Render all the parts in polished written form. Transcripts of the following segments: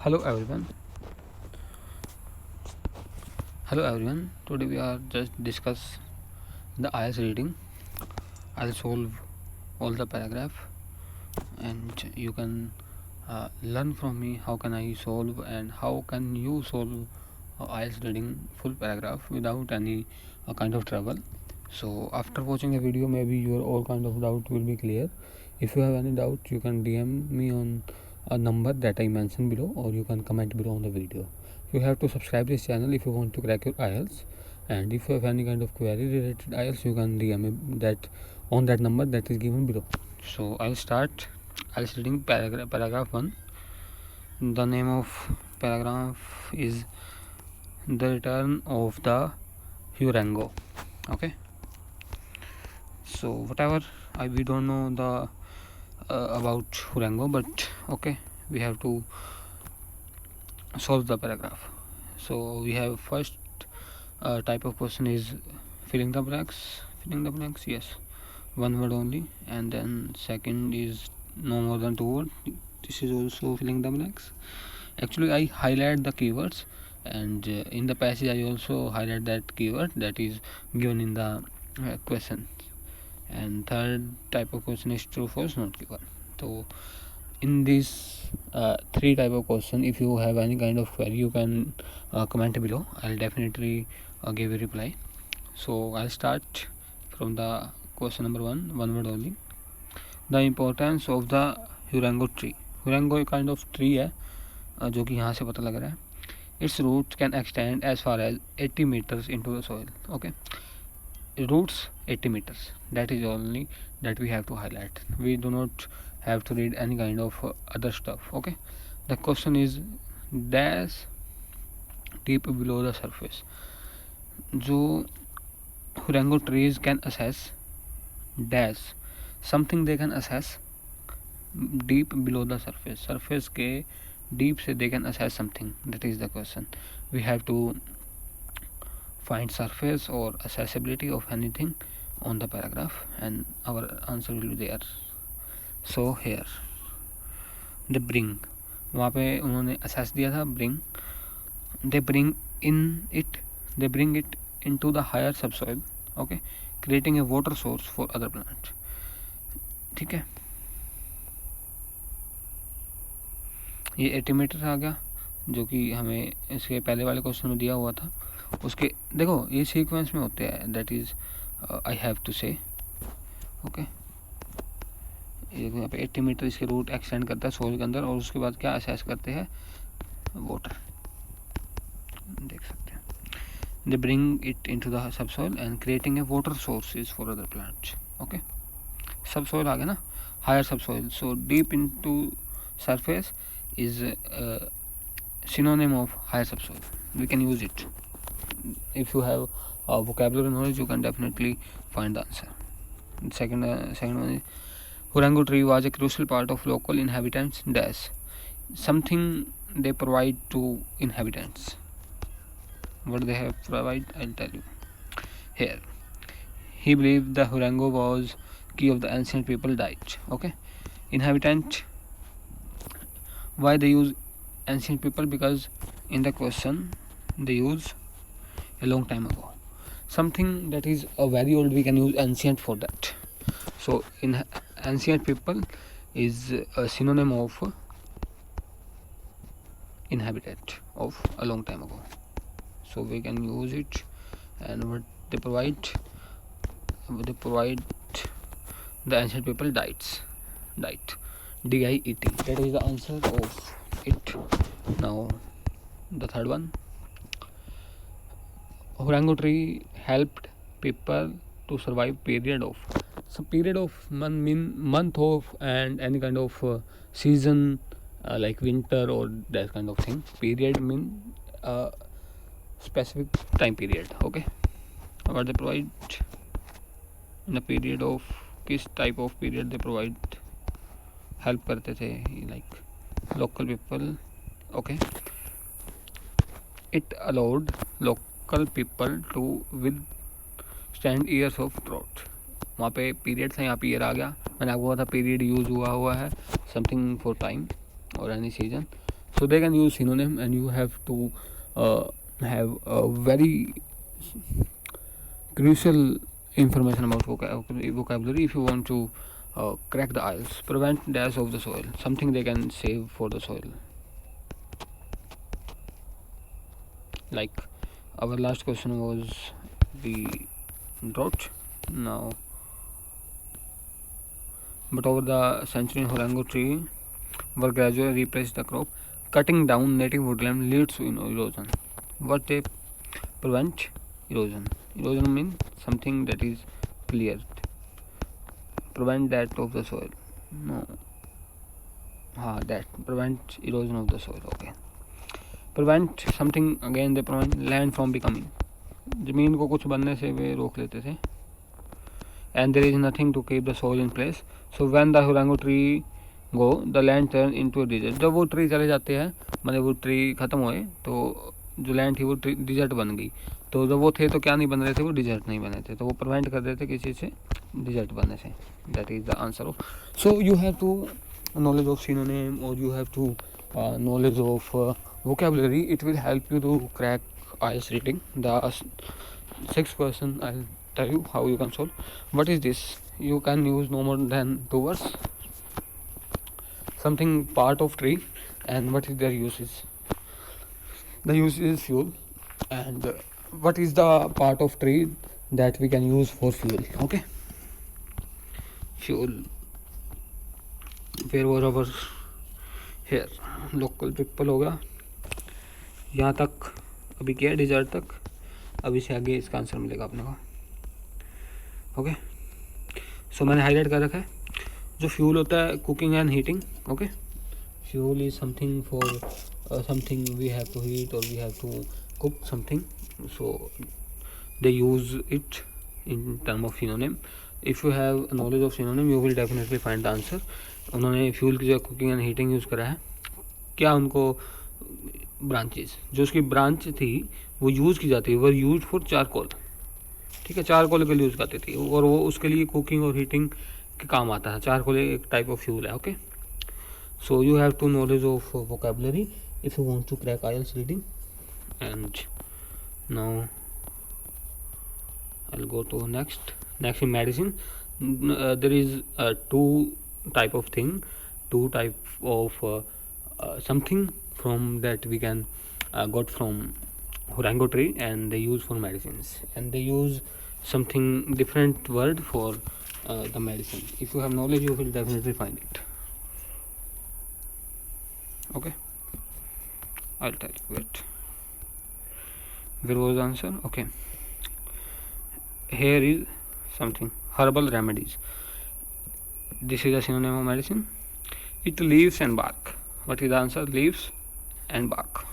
Hello everyone. Hello everyone. Today we are just discuss the IELTS reading. I'll solve all the paragraph and you can learn from me how can I solve and how can you solve IELTS reading full paragraph without any kind of trouble. So after watching the video, maybe your all kind of doubt will be clear. If you have any doubt, you can DM me on a number that I mentioned below, or you can comment below on the video. You have to subscribe this channel if you want to crack your IELTS, and if you have any kind of query related IELTS, you can DM me that on that number that is given below. So I'll start. I'll reading paragraph 1. The name of paragraph is The Return of the Hurango. Okay, so whatever we don't know the about Hurango, but okay, we have to solve the paragraph. So we have first type of question is filling the blanks, yes, one word only, and then second is no more than two words. This is also filling the blanks. Actually I highlight the keywords, and in the passage I also highlight that keyword that is given in the question. And third type of question is true, false, not given. So in this three type of question, if you have any kind of query, you can comment below. I'll definitely give a reply. So I'll start from the question number 1, one word only. The importance of the Hurango tree. Hurango एक kind of tree है जो कि यहाँ से पता लग रहा है. Its roots can extend as far as 80 meters into the soil. Okay, roots 80 meters, that is only that we have to highlight. We do not have to read any kind of other stuff. Okay, the question is dash deep below the surface. जो Hurango trees can assess dash something they can assess deep below the surface के deep से they can assess something. That is the question. We have to find surface or accessibility of anything on the paragraph, and our answer will be there. So here they bring, वहाँ पे उन्होंने assess दिया था bring. They bring it into the higher subsoil. Okay, creating a water source for other plants. ठीक है, ये 80 metre आ गया जो कि हमें इसके पहले वाले क्वेश्चन में दिया हुआ था. उसके देखो ये सीक्वेंस में होते हैं, that is I have to say. Okay, ये देखो यहाँ पे 80 मीटर इसके रूट एक्सटेंड करता है सोइल के अंदर, और उसके बाद क्या असेस करते हैं, वाटर. देख सकते हैं. They bring it into the subsoil and creating a water sources for other plants. Okay, subsoil आ गया ना, higher subsoil. So deep into surface is synonym of higher subsoil. We can use it. If you have vocabulary knowledge, you can definitely find the answer. Second one is Hurango tree was a crucial part of local inhabitants dash something they provide to inhabitants. What they have provide, I'll tell you here. He believed the Hurango was key of the ancient people died. Okay, inhabitant. Why they use ancient people? Because in the question they use a long time ago, something that is very old, we can use ancient for that. So in ancient people is a synonym of inhabitant of a long time ago, so we can use it. And what they provide, the ancient people died. DIET, that is the answer of it. Now the third one, Hurango tree helped people to survive period of month of and any kind of season like winter or that kind of thing. Period mean specific time period. Okay, what they provide in the period of किस type of period they provide help करते थे, like local people. Okay, it allowed local people to withstand years of drought. वहाँ पे period था, यहाँ पे year आ गया. मैंने आपको कहा था पीरियड यूज हुआ है समथिंग फॉर टाइम और any season. so they can use synonym, and you have to have a very crucial information about vocabulary if you want to crack the IELTS. Prevent dash of the soil, something they can save for the soil. Like our last question was the drought. Now, but over the century, Horango tree were gradually replaced the crop. Cutting down native woodland leads to erosion. What they prevent? Erosion. Erosion means something that is cleared. Prevent that of the soil. No. That prevent erosion of the soil. Okay. Prevent something, again they prevent land from becoming. जमीन को कुछ बनने से वे रोक लेते थे. And there is nothing to keep the soil in place. So when the Horango tree go, the land turn into a desert. जब वो ट्री चले जाते हैं, मतलब वो ट्री खत्म हुए, तो जो लैंड थी वो डिजर्ट बन गई. तो जब वो थे तो क्या नहीं बन रहे थे, वो डिजर्ट नहीं बने थे, तो वो प्रिवेंट कर देते किसी से डिजर्ट बनने से. That is the answer of. So you have to knowledge of synonym, or you have to knowledge of vocabulary. It will help you to crack IELTS reading. The sixth question, I'll tell you how you can solve. What is this? You can use no more than 2 words. Something part of tree, and what is their uses? The use is fuel. And what is the part of tree that we can use for fuel? Okay, fuel. Where was our here? Local people होगा. यहाँ तक अभी क्या है, dessert तक. अभी से आगे इसका आंसर मिलेगा अपने को. ओके, सो मैंने हाईलाइट कर रखा है. जो फ्यूल होता है, cooking and heating. Okay, fuel is something for something we have to heat, or we have to cook something, so they use it in term of synonym. If you have knowledge of synonym, you will definitely find the answer. उन्होंने fuel की जगह cooking and heating use करा है. क्या उनको branches, जो उसकी branch थी वो यूज़ की जाती है, वो यूज फॉर चारकोल. ठीक है, चारकोल के लिए यूज़ करती थी, और वो उसके लिए कुकिंग और हीटिंग के काम आता है. चारकोल एक टाइप ऑफ फ्यूल है. Okay, so you have to knowledge of vocabulary if you want to crack IELTS reading. And now I'll go to next in medicine. There is two type of something from that we can got from Horango tree, and they use for medicines, and they use something different word for the medicine. If you have knowledge, you will definitely find it. Okay, I'll tell you. Wait, where was the answer? Okay, here is something, herbal remedies. This is a synonym of medicine. It leaves and bark. What is the answer? Leaves and bark.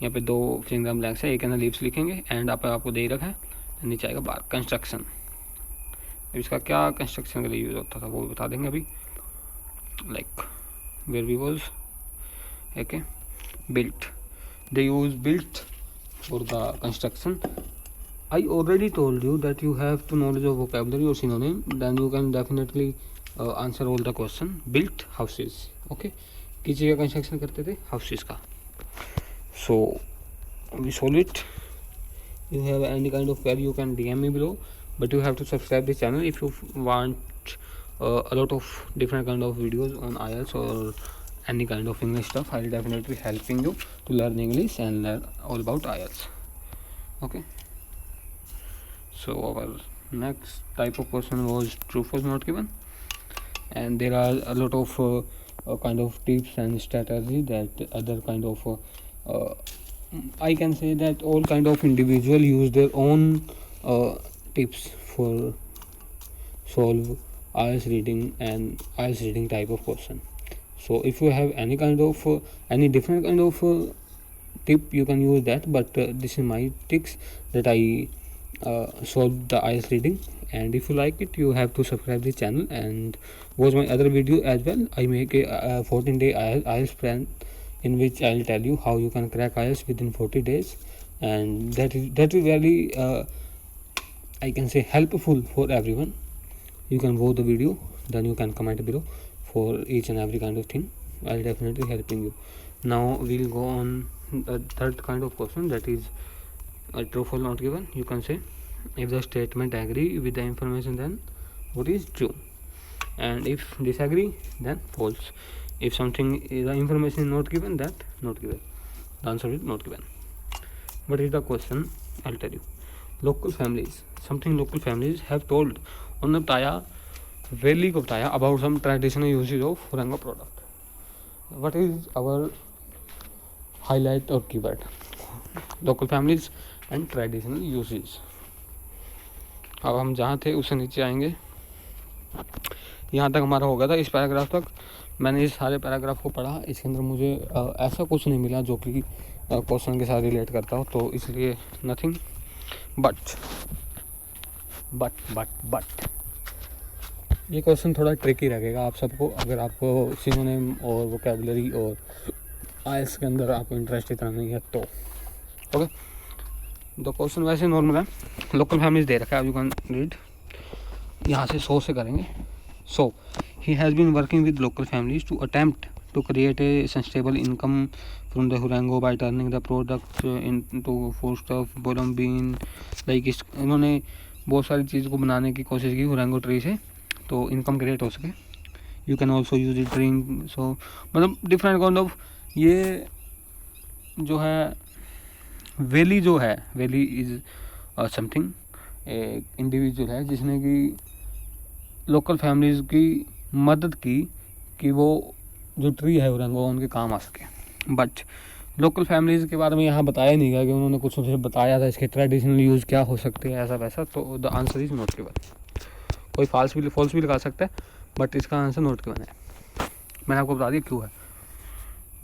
यहाँ पे 2 finger blanks है, एक है ना leaves लिखेंगे, and आपको दे रखा है, नीचे आएगा बार्क. कंस्ट्रक्शन, इसका क्या कंस्ट्रक्शन के लिए यूज़ होता था वो भी बता देंगे अभी. Like where we was. Okay, built. They use built for the construction. I already told you that you have to knowledge of vocabulary or synonym, then you can definitely answer all the question. Built houses. Okay, किस चीज़ का construction करते थे? Houses का. So we solve it. You have any kind of query, you can DM me below, but you have to subscribe this channel if you want a lot of different kind of videos on IELTS or any kind of English stuff. I'll definitely helping you to learn English and learn all about IELTS. Okay, so our next type of question was true false not given, and there are a lot of kind of tips and strategy that other kind of I can say that all kind of individual use their own tips for solve IELTS reading and IELTS reading type of question. So if you have any kind of any different kind of tip, you can use that, but this is my tricks that I solve the IELTS reading. And if you like it, you have to subscribe the channel and watch my other video as well. I make a 14-day IELTS plan in which I will tell you how you can crack IELTS within 40 days, and that is very I can say helpful for everyone. You can watch the video, then you can comment below for each and every kind of thing. I'll definitely helping you. Now we'll go on the third kind of question, that is true false not given. You can say if the statement agree with the information, then what is true, and if disagree, then false. If something the information is not given, that not given, the answer is not given. What is the question? I'll tell you. Local families, something local families have told. उन्होंने बताया, valley को बताया about some traditional uses of Hurango product. What is our highlight or keyword? Local families and traditional uses. अब हम जहाँ थे उससे नीचे आएंगे. यहाँ तक हमारा हो गया था, इस पैराग्राफ तक. मैंने इस सारे पैराग्राफ को पढ़ा, इसके अंदर मुझे ऐसा कुछ नहीं मिला जो कि क्वेश्चन के साथ रिलेट करता हो, तो इसलिए नथिंग. बट ये क्वेश्चन थोड़ा ट्रिकी लगेगा आप सबको, अगर आपको सिनोनिम और वोकैबुलरी और आइल्स के अंदर आपको इंटरेस्ट इतना नहीं है तो. ओके, तो क्वेश्चन वैसे नॉर्मल है. लोकल फैमिलीज दे रखा है, यू कैन रीड. यहाँ से 100 से करेंगे. सो he has been working with local families to attempt to create a sustainable income from the Hurango by turning the product into foodstuff, borum bean, like इन्होंने बहुत सारी चीज़ को बनाने की कोशिश की हुरंगो ट्री से, तो इनकम क्रिएट हो सके. You can also use it drink. So मतलब डिफरेंट काइंड ऑफ, ये जो है वैली, जो है वैली इज समथिंग, एक इंडिविजुअल है जिसने कि लोकल फैमिलीज़ की मदद की कि वो जो ट्री है हुरंगो उनके काम आ सके. बट लोकल फैमिलीज़ के बारे में यहाँ बताया नहीं गया कि उन्होंने कुछ उसे बताया था इसके ट्रेडिशनल यूज़ क्या हो सकते हैं, ऐसा वैसा. तो the answer is not given. कोई फॉल्स भी लगा सकता है, बट इसका आंसर नॉट गिवन है. मैंने आपको बता दिया क्यों है.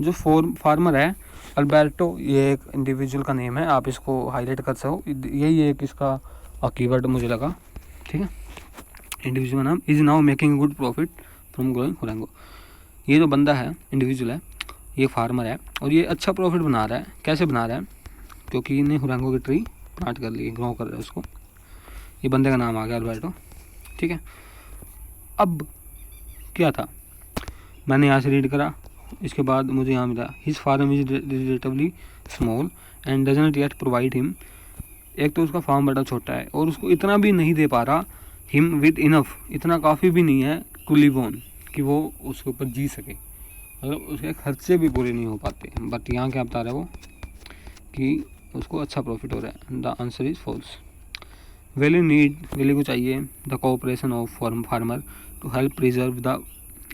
जो फार्मर है अल्बर्टो, ये एक इंडिविजुअल का नेम है, आप इसको हाईलाइट कर सको. यही एक इसका कीवर्ड मुझे लगा. ठीक है, इंडिविजुअल नाम. Is now making good profit from growing huarango. ये जो बंदा है, इंडिविजुअल है, ये फार्मर है और ये अच्छा प्रॉफिट बना रहा है. कैसे बना रहा है? क्योंकि इन्हें हुरंगो की ट्री प्लांट कर ली, ग्रो कर रहा है उसको. ये बंदे का नाम आ गया अल्बर्टो. ठीक है, अब क्या था, मैंने यहाँ से रीड करा, इसके बाद मुझे यहाँ मिला his farm is relatively small and doesn't yet provide him. एक तो उसका फार्म बड़ा छोटा है और उसको इतना भी नहीं दे पा रहा, हिम विद इनफ, इतना काफ़ी भी नहीं है, टू लिव ऑन, कि वो उसके ऊपर जी सके, मतलब उसके खर्चे भी पूरे नहीं हो पाते. बट यहाँ क्या बता रहा है वो कि उसको अच्छा प्रॉफिट हो रहा है. The answer is false. Wally को चाहिए the cooperation of farmer to help preserve the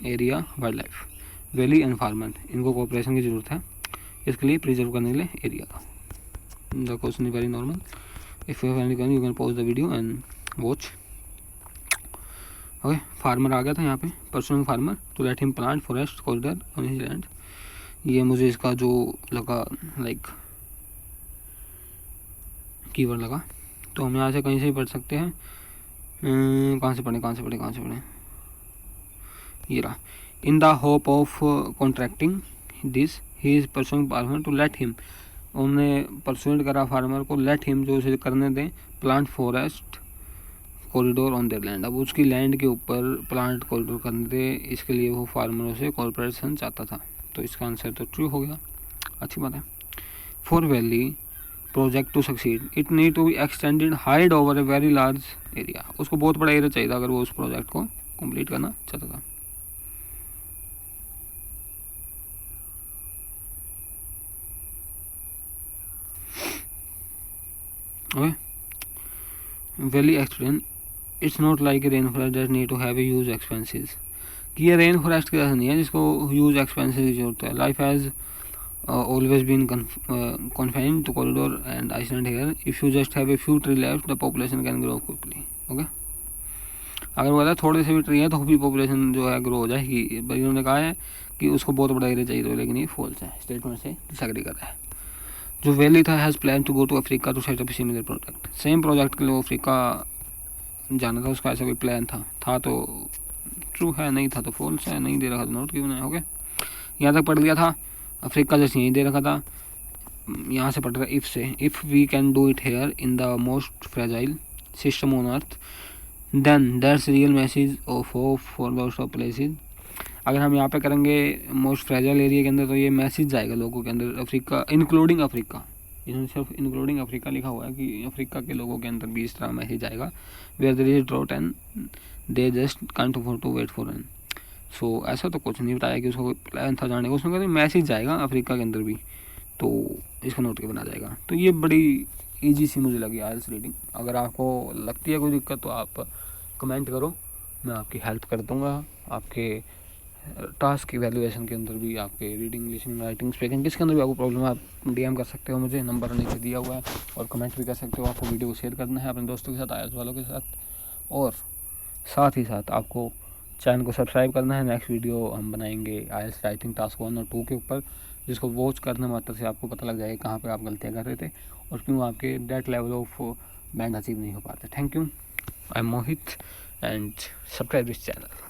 area wildlife. Wally and farmer, इनको कोऑपरेशन की ज़रूरत है इसके लिए, प्रिजर्व करने के लिए एरिया का. The question is very normal. If you have any you can pause the video and watch. Okay, farmer आ गया था यहाँ पे. Pursuing farmer to let him plant forest corridor on his land. ये मुझे इसका जो लगा लाइक कीवर्ड लगा, तो हम यहाँ से कहीं से भी पढ़ सकते हैं. कहाँ से पढ़े, ये रहा. In the hope of contracting this he is pursuing farmer to let him. उन्होंने परसुइंट करा फार्मर को, लेट हिम, जो उसे करने दें, plant forest corridor on their land. अब उसकी लैंड के ऊपर प्लांट कॉरिडोर करने दे, इसके लिए वो फार्मरों से कॉर्पोरेशन चाहता था. तो इसका आंसर तो ट्रू हो गया, अच्छी बात है. For Wally project to succeed it need to be extended wide over a very large area. उसको बहुत बड़ा एरिया चाहिए था अगर वो उस प्रोजेक्ट को कंप्लीट करना चाहता था. Okay, Wally explain it's not like a rainforest that need to have a huge expenses. कि ये रेन फॉरेस्ट के जैसा नहीं है जिसको ह्यूज एक्सपेंसेस की जरूरत है. Life has always been confined to corridor and island here. If you just have a few tree left, the population can grow quickly. Okay, अगर बोला थोड़े से भी ट्री है तो भी पॉपुलेशन जो है ग्रो हो जाएगी. भाई उन्होंने कहा है कि उसको बहुत बड़ा एरिया चाहिए, तो लेकिन ये फॉल्स है, स्टेटमेंट से डिसएग्री कर रहा है. जो वैली था has plan to go to Africa to set up similar project. Same project के लिए वो अफ्रीका जाना था, उसका ऐसा कोई प्लान था तो ट्रू है, नहीं था तो फॉल्स है, नहीं दे रखा तो नोट क्यों है. ओके, यहाँ तक पढ़ लिया था. अफ्रीका जैसे यहीं दे रखा था, यहाँ से पढ़ रहा if say. If we can do it here in the most fragile system on earth then that's real message of hope for those of places. अगर हम यहाँ पे करेंगे मोस्ट फ्रेजाइल एरिया के अंदर, तो ये मैसेज जाएगा लोगों के अंदर, अफ्रीका इंक्लूडिंग अफ्रीका, इन्होंने सिर्फ इंक्लूडिंग अफ्रीका लिखा हुआ है कि अफ्रीका के लोगों के अंदर भी इस तरह मैसेज आएगा, where there is drought and they just can't afford to wait for an. So ऐसा तो कुछ नहीं बताया कि उसको प्लान था जाने का, उसमें कहते मैसेज जाएगा अफ्रीका के अंदर भी, तो इसको नोट के बना जाएगा। तो ये बड़ी ईजी सी मुझे लगी आयल्स रीडिंग। अगर आपको लगती है कोई दिक्कत तो आप कमेंट करो, मैं आपकी हेल्प कर दूँगा। आपके टास्क इवैल्यूएशन के अंदर भी, आपके रीडिंग, लिसनिंग, राइटिंग, स्पीकिंग, किसके अंदर भी आपको प्रॉब्लम है, आप डीएम कर सकते हो मुझे, नंबर नीचे दिया हुआ है, और कमेंट भी कर सकते हो। आपको वीडियो को शेयर करना है अपने दोस्तों के साथ, आयल्स वालों के साथ, और साथ ही साथ आपको चैनल को सब्सक्राइब करना है। नेक्स्ट वीडियो हम बनाएंगे आयल्स राइटिंग टास्क 1 और 2 के ऊपर, जिसको वॉच करने मात्र से आपको पता लग जाएगा कहाँ पे आप गलतियाँ कर रहे थे और क्यों आपके that level of band achieve नहीं हो पाते। Thank you, I am Mohit and subscribe this channel.